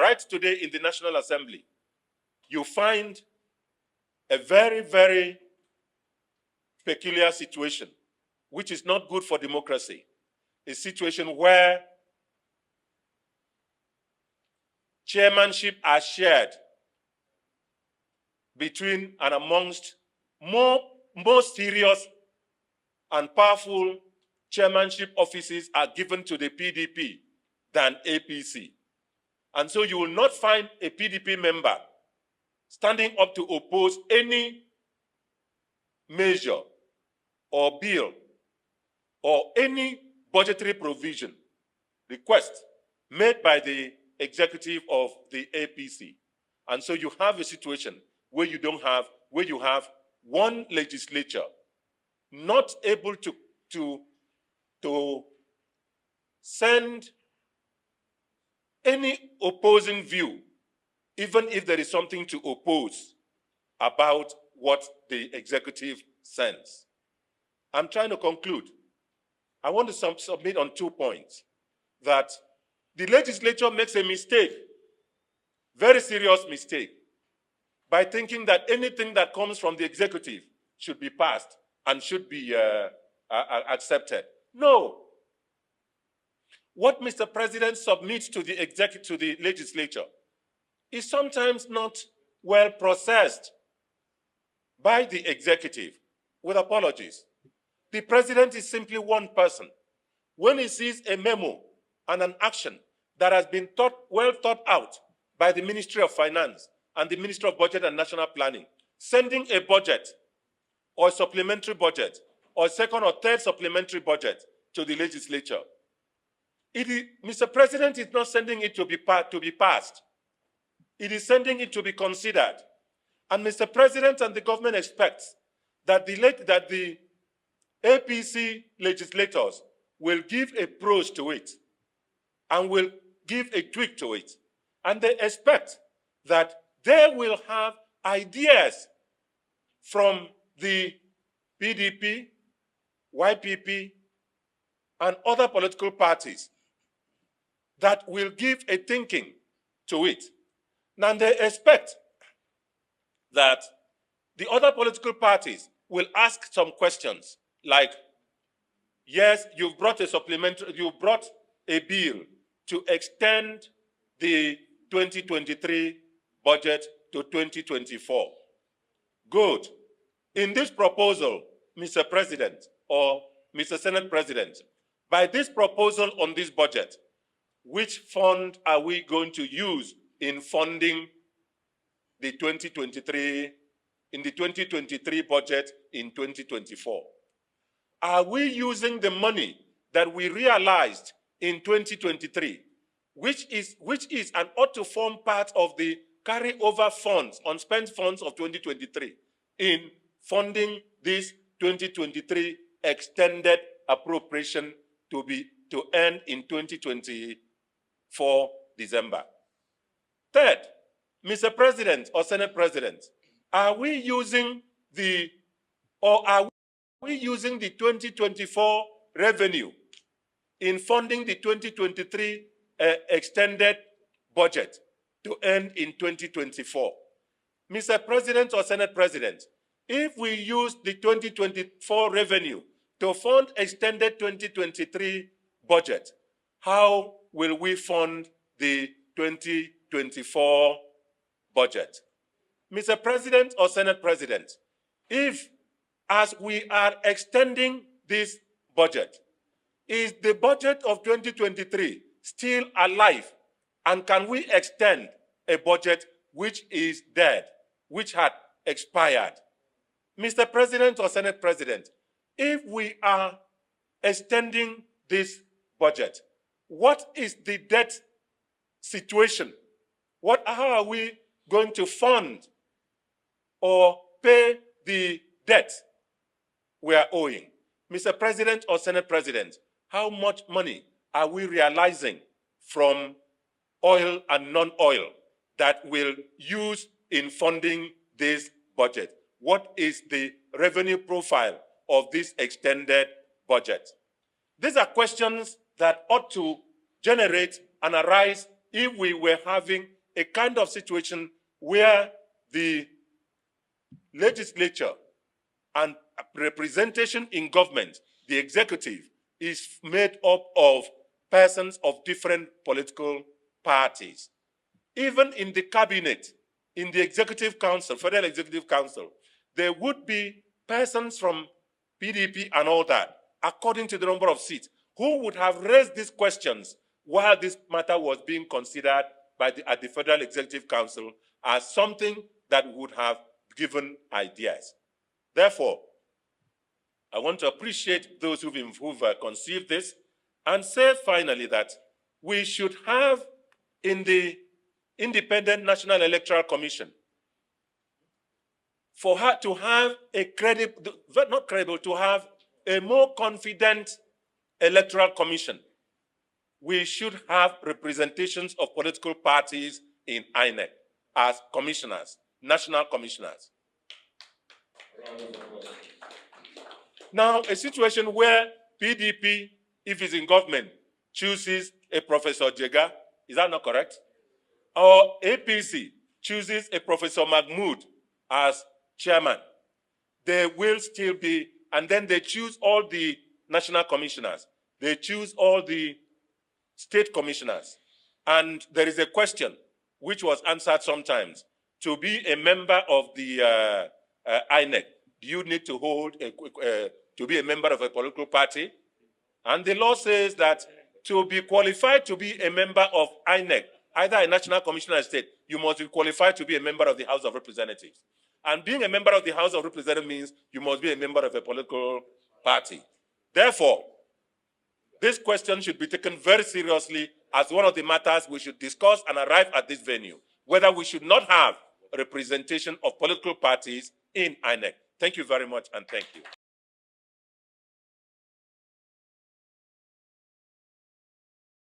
right today in the National Assembly, you find a very, very peculiar situation, which is not good for democracy. A situation where chairmanship are shared between and amongst more serious and powerful chairmanship offices are given to the PDP than APC. And so you will not find a PDP member standing up to oppose any measure or bill or any budgetary provision request made by the executive of the APC. And so you have a situation where you have one legislature not able to send any opposing view, even if there is something to oppose about what the executive sends. I'm trying to conclude. I want to submit on 2 points. That the legislature makes a mistake, very serious mistake, by thinking that anything that comes from the executive should be passed and should be accepted. No. What Mr. President submits to the legislature is sometimes not well processed by the executive, with apologies. The president is simply one person. When he sees a memo and an action that has been well thought out by the Ministry of Finance and the Ministry of Budget and National Planning, sending a budget or a supplementary budget or a second or third supplementary budget to the legislature, Mr. President is not sending it to be passed. It is sending it to be considered. And Mr. President and the government expects that the APC legislators will give a pros to it and will give a tweak to it. And they expect that they will have ideas from the PDP, YPP, and other political parties that will give a thinking to it. And they expect that the other political parties will ask some questions like, yes, you've brought a bill to extend the 2023 budget to 2024. Good. In this proposal, Mr. President or Mr. Senate President, by this proposal on this budget, which fund are we going to use in funding the 2023 budget in 2024? Are we using the money that we realized in 2023, which is and ought to form part of the carryover funds, unspent funds of 2023, in funding this 2023 extended appropriation to end in 2024 December? Third, Mr. President or Senate President, are we using the 2024 revenue in funding the 2023 extended budget to end in 2024? Mr. President or Senate President, if we use the 2024 revenue to fund extended 2023 budget, how will we fund the 2024 budget? Mr. President or Senate President, if as we are extending this budget, is the budget of 2023 still alive? And can we extend a budget which is dead, which had expired? Mr. President or Senate President, if we are extending this budget, what is the debt situation? How are we going to fund or pay the debt we are owing? Mr. President or Senate President, how much money are we realizing from oil and non-oil that we'll use in funding this budget? What is the revenue profile of this extended budget? These are questions that ought to generate and arise if we were having a kind of situation where the legislature and representation in government, the executive, is made up of persons of different political parties. Even in the cabinet, in the executive council, federal executive council, there would be persons from PDP and all that, according to the number of seats, who would have raised these questions while this matter was being considered at the Federal Executive Council as something that would have given ideas. Therefore, I want to appreciate those who've conceived this and say finally that we should have in the Independent National Electoral Commission, for her to have a to have a more confident electoral commission, we should have representations of political parties in INEC as commissioners, national commissioners. Now, a situation where PDP, if it's in government, chooses a Professor Jega, is that not correct? Or APC chooses a Professor Mahmood as chairman. They will still be, and then they choose all the national commissioners. They choose all the state commissioners. And there is a question which was answered sometimes. To be a member of the INEC, do you need to hold to be a member of a political party? And the law says that to be qualified to be a member of INEC, either a national commissioner or state, you must be qualified to be a member of the House of Representatives. And being a member of the House of Representatives means you must be a member of a political party. Therefore, this question should be taken very seriously as one of the matters we should discuss and arrive at this venue, whether we should not have a representation of political parties in INEC. Thank you very much, and thank you.